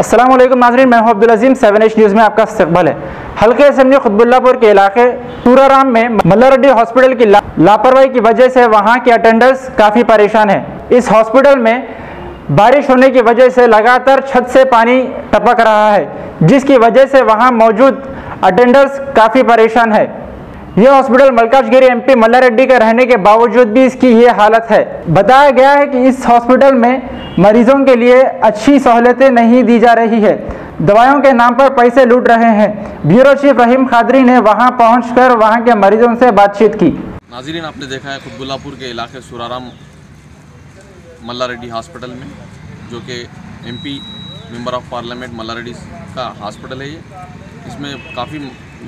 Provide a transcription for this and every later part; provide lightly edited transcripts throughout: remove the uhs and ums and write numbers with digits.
अस्सलाम वालेकुम नाज़रीन, मैं हूं अब्दुल अजीम। 7H न्यूज़ में आपका इस्तकबाल है। हल्के असेंबली खुतबुल्लापुर के इलाके टूराराम में मल्लारेड्डी हॉस्पिटल की लापरवाही की वजह से वहां के अटेंडर्स काफ़ी परेशान हैं। इस हॉस्पिटल में बारिश होने की वजह से लगातार छत से पानी टपक रहा है, जिसकी वजह से वहां मौजूद अटेंडर्स काफ़ी परेशान है। यह हॉस्पिटल मलकाजगिरी MP मल्लारेड्डी के रहने के बावजूद भी इसकी ये हालत है। बताया गया है कि इस हॉस्पिटल में मरीजों के लिए अच्छी सहूलतें नहीं दी जा रही है, दवाइयों के नाम पर पैसे लूट रहे हैं। ब्यूरो चीफ रहीम खादरी ने वहां पहुंचकर वहां के मरीजों से बातचीत की। नाज़रीन, आपने देखा है खुतबुल्लापुर के इलाके सुराराम मल्लारेड्डी हॉस्पिटल में, जो कि MP member of parliament Malla Reddy का हॉस्पिटल है। इसमें काफ़ी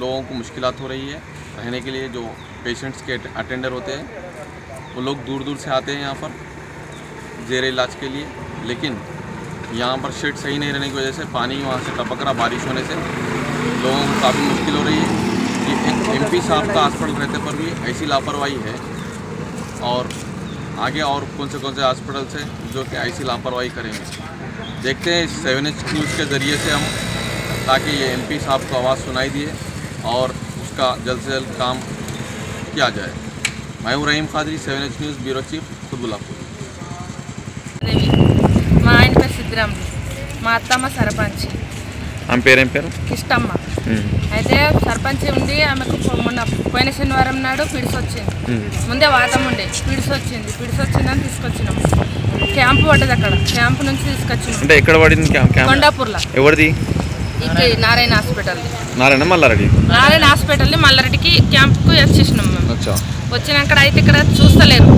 लोगों को मुश्किलात हो रही है रहने के लिए। जो पेशेंट्स के अटेंडर होते हैं वो लोग दूर दूर से आते हैं यहाँ पर ज़ेर इलाज के लिए, लेकिन यहाँ पर शेड सही नहीं रहने की वजह से पानी वहाँ से टपक रहा। बारिश होने से लोगों को काफ़ी मुश्किल हो रही है कि एक MP साहब का हॉस्पिटल रहते पर भी ऐसी लापरवाही है, और आगे और कौन से हॉस्पिटल से जो कि ऐसी लापरवाही करेंगे। देखते हैं इस 7H न्यूज़ के ज़रिए से हम, ताकि ये MP साहब को आवाज़ सुनाई दिए और उसका जल्द से जल्द काम किया जाए। मैं हूँ Rahim Khadri, 7H news bureau chief Qutbullapur. మా ఆయన పేరు సిద్ధిరాములు, మా అత్తమ్మ సర్పంచ్. ఆమె పేరేం పేరు? కిష్టమ్మ. అయితే సర్పంచ్ ఉండి ఆమెకు మొన్న పోయిన శనివారం నాడు పిడిసి వచ్చింది. ముందే వాతం ఉండే పిడిసి వచ్చిందని తీసుకొచ్చినాం. క్యాంపు పడ్డది, అక్కడ క్యాంపు నుంచి తీసుకొచ్చినాం. అంటే ఎక్కడ పడింది క్యాంప్? కొండాపూర్లో. ఎవరిది? ఇక్కడ నారాయణ హాస్పిటల్. నారాయణ మల్లారెడ్డి? నారాయణ హాస్పిటల్ని మల్లారెడ్డికి క్యాంపుకు వచ్చేసినాం మేము. వచ్చినాక అయితే ఇక్కడ చూస్తలేరు,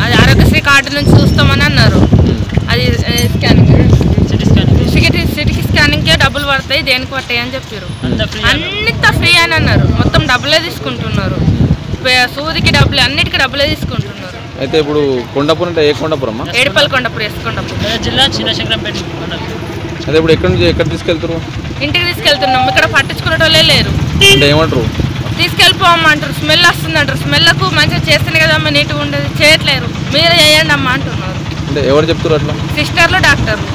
అది ఆరోగ్యశ్రీ కార్డు నుంచి చూస్తామని అన్నారు. అది స్కానింగ్ సిటీకి స్కానింగ్కే డబ్బులు పడతాయి, దేనికి పడతాయి అని చెప్పారు. అన్నింతా ఫ్రీ అని అన్నారు. మొత్తం డబ్బులే తీసుకుంటున్నారు, సూదికి డబ్బులు, అన్నిటికీ డబ్బులే తీసుకుంటున్నారు. అయితే ఇప్పుడు కొండాపురం అంటే ఏ కొండాపురం? ఏడుపల్లి కొండాపురం, కొండాపురం జిల్లా చిన్నశంకరంపేట. అదే ఇప్పుడు ఎక్కడి నుంచి ఎక్కడ తీసుకెళ్తారు? ఇంటికి తీసుకెళ్తున్నాం. ఇక్కడ పట్టించుకునే వాళ్ళే లేరు. అంటే ఏమంటారు? తీసుకెళ్ళిపోమంటారు, స్మెల్ వస్తుంది అంటారు. స్మెల్కు మంచిగా చేస్తుంది కదమ్మా, నీట్గా ఉండేది చేయట్లేరు, మీరే చేయండి అమ్మా అంటున్నారు. అంటే ఎవరు చెప్తారు అట్లా? సిస్టర్లు, డాక్టర్లు.